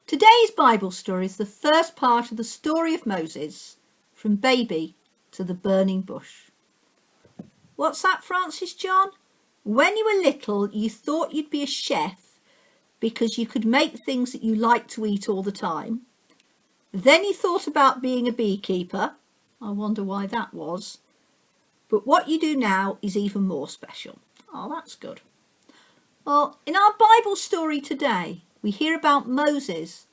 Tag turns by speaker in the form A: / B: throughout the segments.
A: Today's Bible story is the first part of the story of Moses, from baby to the burning bush. What's that, Francis John? When you were little, you thought you'd be a chef because you could make things that you liked to eat all the time. Then you thought about being a beekeeper. I wonder why that was. But what you do now is even more special. Oh, that's good. Well, in our Bible story today, we hear about Moses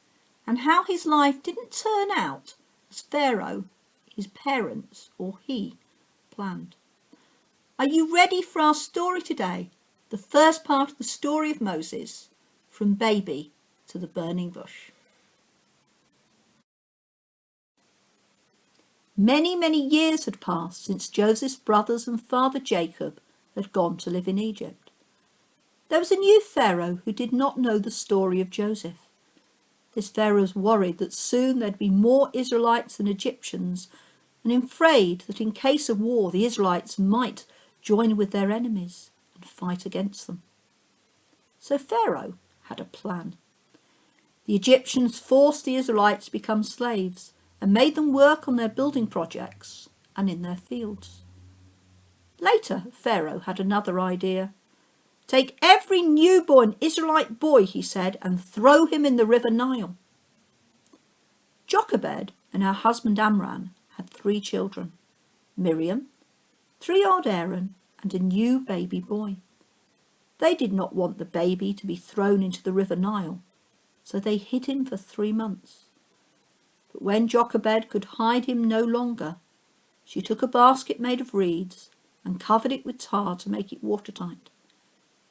A: and how his life didn't turn out as Pharaoh, his parents, or he planned. Are you ready for our story today? The first part of the story of Moses, from baby to the burning bush. Many, many years had passed since Joseph's brothers and father Jacob had gone to live in Egypt. There was a new Pharaoh who did not know the story of Joseph. This Pharaoh was worried that soon there'd be more Israelites than Egyptians, and afraid that in case of war the Israelites might join with their enemies and fight against them. So Pharaoh had a plan. The Egyptians forced the Israelites to become slaves and made them work on their building projects and in their fields. Later, Pharaoh had another idea. Take every newborn Israelite boy, he said, and throw him in the river Nile. Jochebed and her husband Amram had 3 children, Miriam, 3-year-old Aaron, and a new baby boy. They did not want the baby to be thrown into the river Nile, so they hid him for 3 months. But when Jochebed could hide him no longer, she took a basket made of reeds and covered it with tar to make it watertight.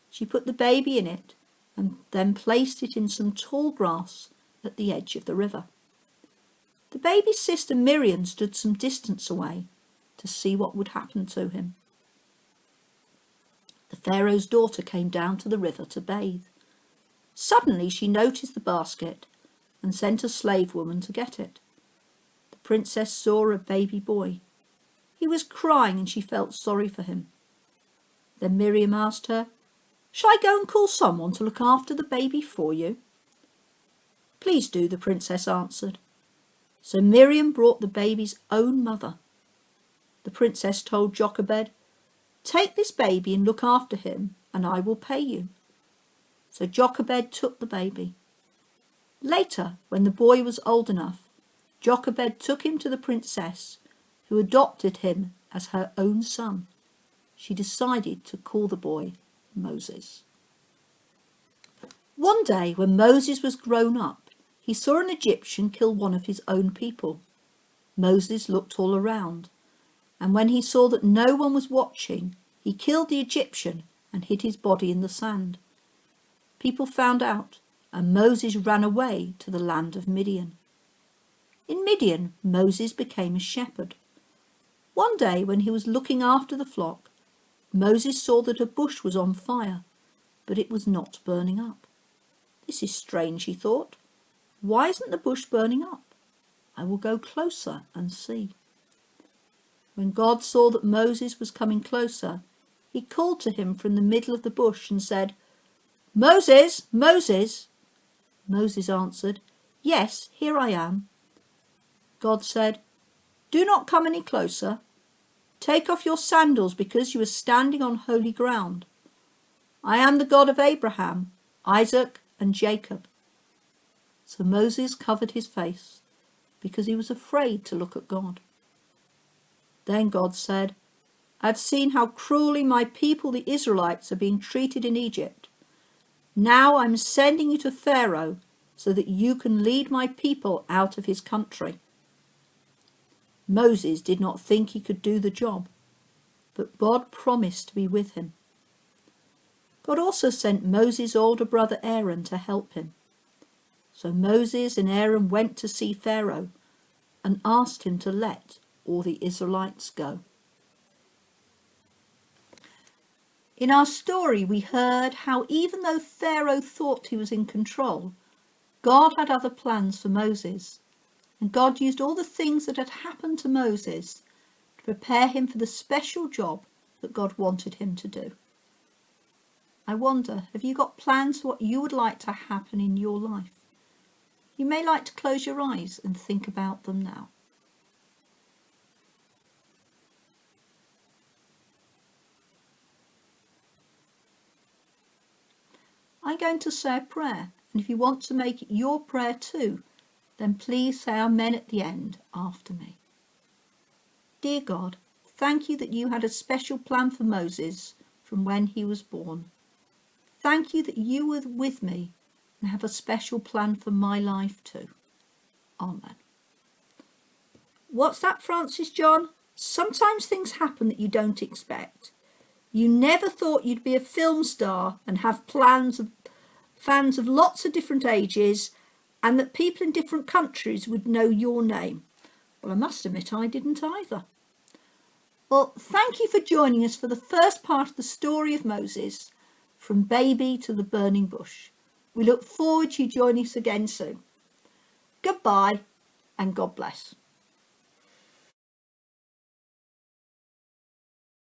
A: She put the baby in it and then placed it in some tall grass at the edge of the river. The baby's sister Miriam stood some distance away to see what would happen to him. The Pharaoh's daughter came down to the river to bathe. Suddenly she noticed the basket and sent a slave woman to get it. The princess saw a baby boy. He was crying and she felt sorry for him. Then Miriam asked her, "Shall I go and call someone to look after the baby for you?" "Please do," the princess answered. So Miriam brought the baby's own mother. The princess told Jochebed, "Take this baby and look after him, and I will pay you." So Jochebed took the baby. Later, when the boy was old enough, Jochebed took him to the princess, who adopted him as her own son. She decided to call the boy Moses. One day, when Moses was grown up, he saw an Egyptian kill one of his own people. Moses looked all around, and when he saw that no one was watching, he killed the Egyptian and hid his body in the sand. People found out, and Moses ran away to the land of Midian. In Midian, Moses became a shepherd. One day, when he was looking after the flock, Moses saw that a bush was on fire, but it was not burning up. "This is strange," he thought. "Why isn't the bush burning up? I will go closer and see." When God saw that Moses was coming closer, he called to him from the middle of the bush and said, "Moses, Moses." Moses answered, "Yes, here I am." God said, "Do not come any closer. Take off your sandals because you are standing on holy ground. I am the God of Abraham, Isaac, and Jacob." So Moses covered his face because he was afraid to look at God. Then God said, "I have seen how cruelly my people, the Israelites, are being treated in Egypt. Now I'm sending you to Pharaoh so that you can lead my people out of his country." Moses did not think he could do the job, but God promised to be with him. God also sent Moses' older brother Aaron to help him. So Moses and Aaron went to see Pharaoh and asked him to let all the Israelites go. In our story, we heard how even though Pharaoh thought he was in control, God had other plans for Moses. And God used all the things that had happened to Moses to prepare him for the special job that God wanted him to do. I wonder, have you got plans for what you would like to happen in your life? You may like to close your eyes and think about them now. I'm going to say a prayer, and if you want to make it your prayer too, then please say amen at the end after me. Dear God, thank you that you had a special plan for Moses from when he was born. Thank you that you were with me and have a special plan for my life too. Amen. What's that, Francis John? Sometimes things happen that you don't expect. You never thought you'd be a film star and have fans of lots of different ages, and that people in different countries would know your name. Well, I must admit I didn't either. Well, thank you for joining us for the first part of the story of Moses, from baby to the burning bush. We look forward to you joining us again soon. Goodbye and God bless.